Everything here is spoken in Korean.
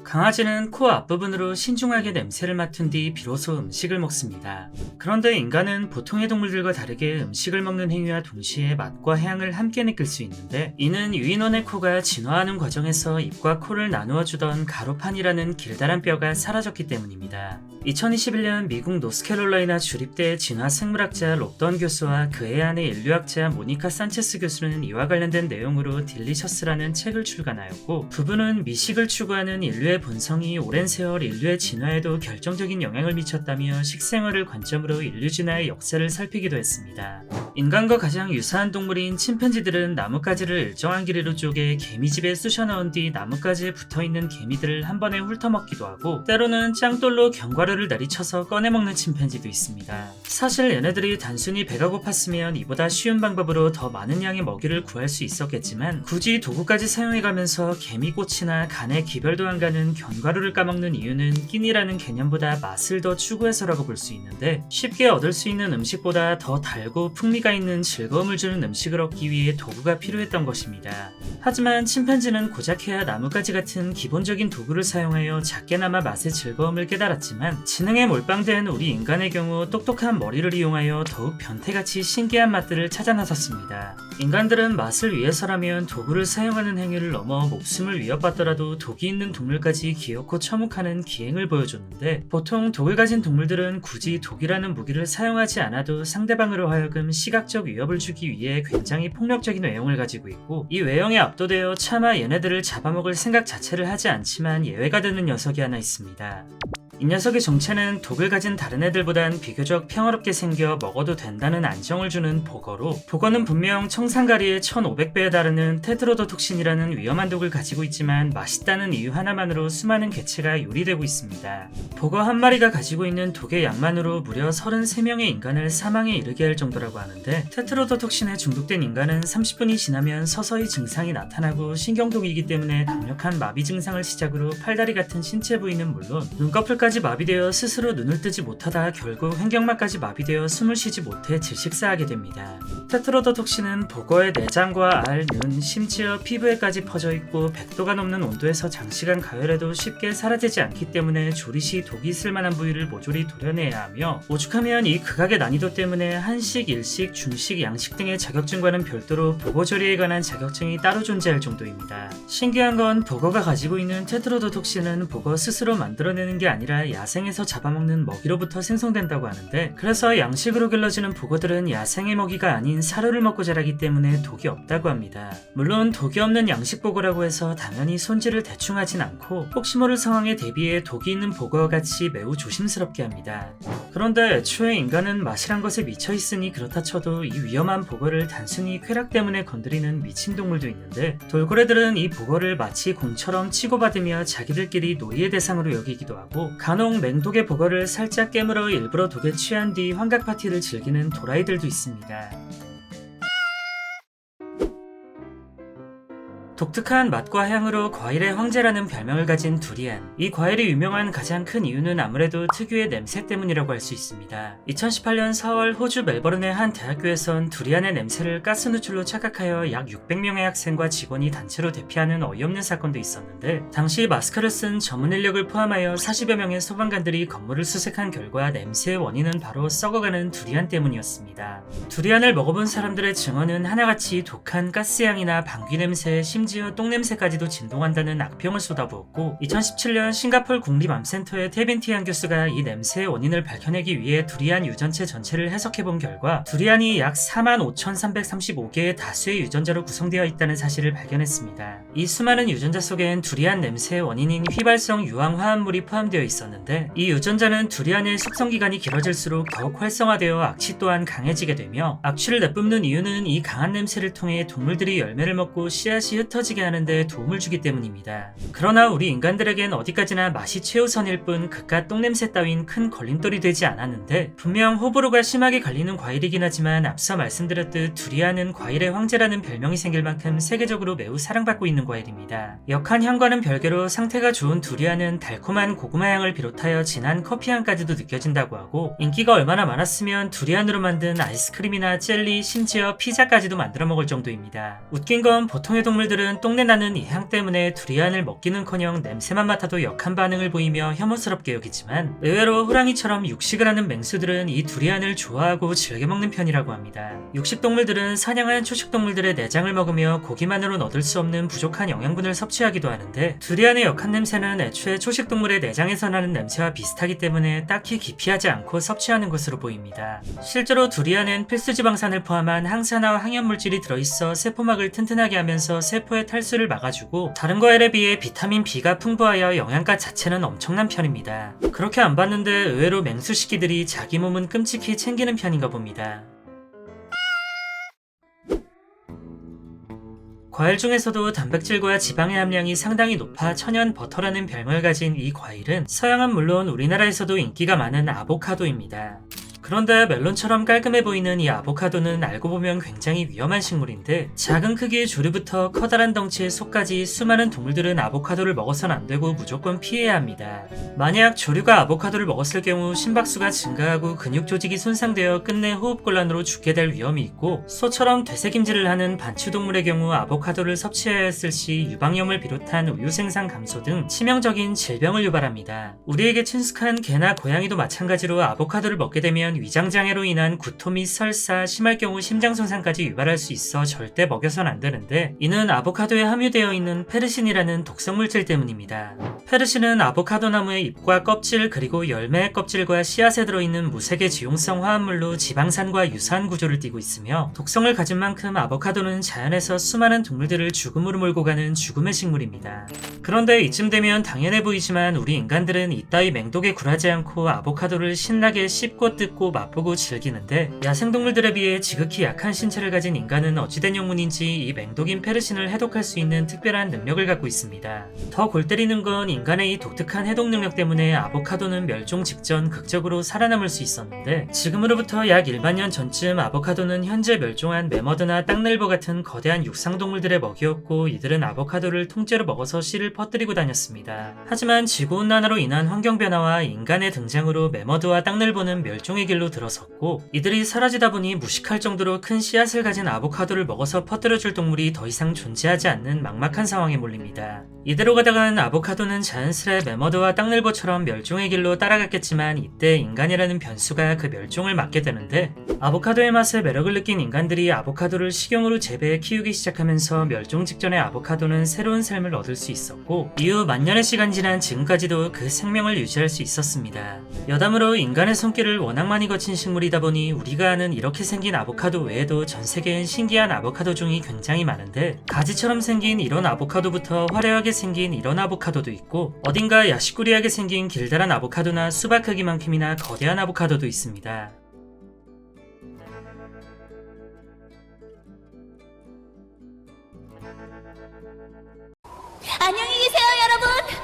강아지는 코 앞부분으로 신중하게 냄새를 맡은 뒤 비로소 음식을 먹습니다. 그런데 인간은 보통의 동물들과 다르게 음식을 먹는 행위와 동시에 맛과 향을 함께 느낄 수 있는데, 이는 유인원의 코가 진화하는 과정에서 입과 코를 나누어 주던 가로판이라는 길다란 뼈가 사라졌기 때문입니다. 2021년 미국 노스캐롤라이나 주립대 진화생물학자 롭던 교수와 그의 아내 인류학자 모니카 산체스 교수는 이와 관련된 내용으로 딜리셔스라는 책을 출간하였고, 부부는 미식을 추구하는 인류의 본성이 오랜 세월 인류의 진화에도 결정적인 영향을 미쳤다며 식생활을 관점으로 인류 진화의 역사를 살피기도 했습니다. 인간과 가장 유사한 동물인 침팬지들은 나뭇가지를 일정한 길이로 쪼개 개미집에 쑤셔 넣은 뒤 나뭇가지에 붙어있는 개미들을 한 번에 훑어먹기도 하고, 때로는 짱돌로 견과류를 내리쳐서 꺼내먹는 침팬지도 있습니다. 사실 얘네들이 단순히 배가 고팠으면 이보다 쉬운 방법으로 더 많은 양의 먹이를 구할 수 있었겠지만, 굳이 도구까지 사용해가면서 개미꽃이나 간에 기별도 안 가는 견과류를 까먹는 이유는 끼니라는 개념보다 맛을 더 추구해서라고 볼 수 있는데, 쉽게 얻을 수 있는 음식보다 더 달고 풍미가 있는 즐거움을 주는 음식을 얻기 위해 도구가 필요했던 것입니다. 하지만 침팬지는 고작해야 나뭇가지 같은 기본적인 도구를 사용하여 작게나마 맛의 즐거움을 깨달았지만, 지능에 몰빵된 우리 인간의 경우 똑똑한 머리를 이용하여 더욱 변태같이 신기한 맛들을 찾아 나섰습니다. 인간들은 맛을 위해서라면 도구를 사용하는 행위를 넘어 목숨을 위협받더라도 독이 있는 동물까지 기어코 처묵하는 기행을 보여줬는데, 보통 독을 가진 동물들은 굳이 독이라는 무기를 사용하지 않아도 상대방으로 하여금 시각적 위협을 주기 위해 굉장히 폭력적인 외형을 가지고 있고, 이 외형에 압도되어 차마 얘네들을 잡아먹을 생각 자체를 하지 않지만 예외가 되는 녀석이 하나 있습니다. 이 녀석의 정체는 독을 가진 다른 애들보단 비교적 평화롭게 생겨 먹어도 된다는 안정을 주는 보거로, 보거는 분명 청산가리의 1500배에 달하는 테트로도톡신이라는 위험한 독을 가지고 있지만 맛있다는 이유 하나만으로 수많은 개체가 요리되고 있습니다. 보거 한 마리가 가지고 있는 독의 양만으로 무려 33명의 인간을 사망에 이르게 할 정도라고 하는데, 테트로도톡신에 중독된 인간은 30분이 지나면 서서히 증상이 나타나고 신경독이기 때문에 강력한 마비 증상을 시작으로 팔다리 같은 신체 부위는 물론 눈꺼풀까지 마비되어 스스로 눈을 뜨지 못하다 결국 횡격막까지 마비되어 숨을 쉬지 못해 질식사하게 됩니다. 테트로도톡신은 보거의 내장과 알, 눈, 심지어 피부에까지 퍼져 있고 100도가 넘는 온도에서 장시간 가열해도 쉽게 사라지지 않기 때문에 조리 시 독이 있을 만한 부위를 모조리 도려내야 하며, 오죽하면 이 극악의 난이도 때문에 한식, 일식, 중식, 양식 등의 자격증과는 별도로 보거 조리에 관한 자격증이 따로 존재할 정도입니다. 신기한 건 보거가 가지고 있는 테트로도톡신은 보거 스스로 만들어내는 게 아니라 야생에서 잡아먹는 먹이로부터 생성된다고 하는데, 그래서 양식으로 길러지는 보거들은 야생의 먹이가 아닌 사료를 먹고 자라기 때문에 독이 없다고 합니다. 물론 독이 없는 양식 보거라고 해서 당연히 손질을 대충 하진 않고, 혹시 모를 상황에 대비해 독이 있는 보거와 같이 매우 조심스럽게 합니다. 그런데 애초에 인간은 맛이란 것에 미쳐 있으니 그렇다 쳐도 이 위험한 보거를 단순히 쾌락 때문에 건드리는 미친 동물도 있는데, 돌고래들은 이 보거를 마치 공처럼 치고받으며 자기들끼리 놀이의 대상으로 여기기도 하고, 간혹 맹독의 보거를 살짝 깨물어 일부러 독에 취한 뒤 환각 파티를 즐기는 도라이들도 있습니다. 독특한 맛과 향으로 과일의 황제라는 별명을 가진 두리안. 이 과일이 유명한 가장 큰 이유는 아무래도 특유의 냄새 때문이라고 할 수 있습니다. 2018년 4월 호주 멜버른의 한 대학교에선 두리안의 냄새를 가스 누출로 착각하여 약 600명의 학생과 직원이 단체로 대피하는 어이없는 사건도 있었는데, 당시 마스크를 쓴 전문 인력을 포함하여 40여 명의 소방관들이 건물을 수색한 결과 냄새의 원인은 바로 썩어가는 두리안 때문이었습니다. 두리안을 먹어본 사람들의 증언은 하나같이 독한 가스향이나 방귀 냄새, 심지어 똥냄새까지도 진동한다는 악평을 쏟아부었고, 2017년 싱가폴 국립암센터의 테빈티안 교수가 이 냄새의 원인을 밝혀내기 위해 두리안 유전체 전체를 해석해본 결과, 두리안이 약 45,335개의 다수의 유전자로 구성되어 있다는 사실을 발견했습니다. 이 수많은 유전자 속엔 두리안 냄새의 원인인 휘발성 유황 화합물이 포함되어 있었는데, 이 유전자는 두리안의 숙성기간이 길어질수록 더욱 활성화되어 악취 또한 강해지게 되며, 악취를 내뿜는 이유는 이 강한 냄새를 통해 동물들이 열매를 먹고 씨앗이 흩어지게 하는데 도움을 주기 때문입니다. 그러나 우리 인간들에겐 어디까지나 맛이 최우선일 뿐 그깟 똥냄새 따윈 큰 걸림돌이 되지 않았는데, 분명 호불호가 심하게 갈리는 과일이긴 하지만 앞서 말씀드렸듯 두리안은 과일의 황제라는 별명이 생길 만큼 세계적으로 매우 사랑받고 있는 과일입니다. 역한 향과는 별개로 상태가 좋은 두리안은 달콤한 고구마 향을 비롯하여 진한 커피 향까지도 느껴진다고 하고, 인기가 얼마나 많았으면 두리안으로 만든 아이스크림이나 젤리, 심지어 피자까지도 만들어 먹을 정도입니다. 웃긴 건 보통의 동물들은 동물들은 똥내나는 이 향 때문에 두리안을 먹기는커녕 냄새만 맡아도 역한 반응을 보이며 혐오스럽게 여기지만 의외로 호랑이처럼 육식을 하는 맹수들은 이 두리안을 좋아하고 즐겨 먹는 편이라고 합니다. 육식동물들은 사냥한 초식동물들의 내장을 먹으며 고기만으로는 얻을 수 없는 부족한 영양분을 섭취하기도 하는데 두리안의 역한 냄새는 애초에 초식동물의 내장에서 나는 냄새와 비슷하기 때문에 딱히 기피하지 않고 섭취하는 것으로 보입니다. 실제로 두리안엔 필수지방산을 포함한 항산화와 항염물질이 들어있어 세포막을 튼튼하게 하면서 세포의 탈수를 막아주고 다른 과일에 비해 비타민 B가 풍부하여 영양가 자체는 엄청난 편입니다. 그렇게 안 봤는데 의외로 맹수시기들이 자기 몸은 끔찍히 챙기는 편인가 봅니다. 과일 중에서도 단백질과 지방의 함량이 상당히 높아 천연 버터라는 별명을 가진 이 과일은 서양은 물론 우리나라에서도 인기가 많은 아보카도입니다. 그런데 멜론처럼 깔끔해 보이는 이 아보카도는 알고 보면 굉장히 위험한 식물인데 작은 크기의 조류부터 커다란 덩치의 속까지 수많은 동물들은 아보카도를 먹어선 안 되고 무조건 피해야 합니다. 만약 조류가 아보카도를 먹었을 경우 심박수가 증가하고 근육 조직이 손상되어 끝내 호흡곤란으로 죽게 될 위험이 있고 소처럼 되새김질을 하는 반추동물의 경우 아보카도를 섭취해야 했을 시 유방염을 비롯한 우유 생산 감소 등 치명적인 질병을 유발합니다. 우리에게 친숙한 개나 고양이도 마찬가지로 아보카도를 먹게 되면 위장장애로 인한 구토 및 설사, 심할 경우 심장손상까지 유발할 수 있어 절대 먹여선 안 되는데 이는 아보카도에 함유되어 있는 페르신이라는 독성물질 때문입니다. 페르신은 아보카도 나무의 잎과 껍질 그리고 열매의 껍질과 씨앗에 들어있는 무색의 지용성 화합물로 지방산과 유사한 구조를 띠고 있으며 독성을 가진 만큼 아보카도는 자연에서 수많은 동물들을 죽음으로 몰고 가는 죽음의 식물입니다. 그런데 이쯤 되면 당연해 보이지만 우리 인간들은 이따위 맹독에 굴하지 않고 아보카도를 신나게 씹고 뜯고 맛보고 즐기는데 야생동물들에 비해 지극히 약한 신체를 가진 인간은 어찌된 영문인지 이 맹독인 페르신을 해독할 수 있는 특별한 능력을 갖고 있습니다. 더 골 때리는 건 인간의 이 독특한 해독 능력 때문에 아보카도는 멸종 직전 극적으로 살아남을 수 있었는데 지금으로부터 약 1만 년 전쯤 아보카도는 현재 멸종한 매머드나 땅늘보 같은 거대한 육상동물들의 먹이였고 이들은 아보카도를 통째로 먹어서 씨를 퍼뜨리고 다녔습니다. 하지만 지구온난화로 인한 환경변화와 인간의 등장으로 매머드와 땅늘보는 멸종의 길로 들어섰고 이들이 사라지다 보니 무식할 정도로 큰 씨앗을 가진 아보카도를 먹어서 퍼뜨려줄 동물이 더 이상 존재하지 않는 막막한 상황에 몰립니다. 이대로 가다가는 아보카도는 자연스레 매머드와 땅늘보처럼 멸종의 길로 따라갔겠지만 이때 인간이라는 변수가 그 멸종을 막게 되는데 아보카도의 맛에 매력을 느낀 인간들이 아보카도를 식용으로 재배해 키우기 시작하면서 멸종 직전의 아보카도는 새로운 삶을 얻을 수 있었고 이후 만년의 시간 지난 지금까지도 그 생명을 유지할 수 있었습니다. 여담으로 인간의 손길을 워낙 많이 거친 식물이다 보니 우리가 아는 이렇게 생긴 아보카도 외에도 전 세계엔 신기한 아보카도 종이 굉장히 많은데 가지처럼 생긴 이런 아보카도부터 화려하게 생긴 이런 아보카도도 있고 어딘가 야식꾸리하게 생긴 길다란 아보카도나 수박 크기만큼이나 거대한 아보카도도 있습니다. 안녕히 계세요,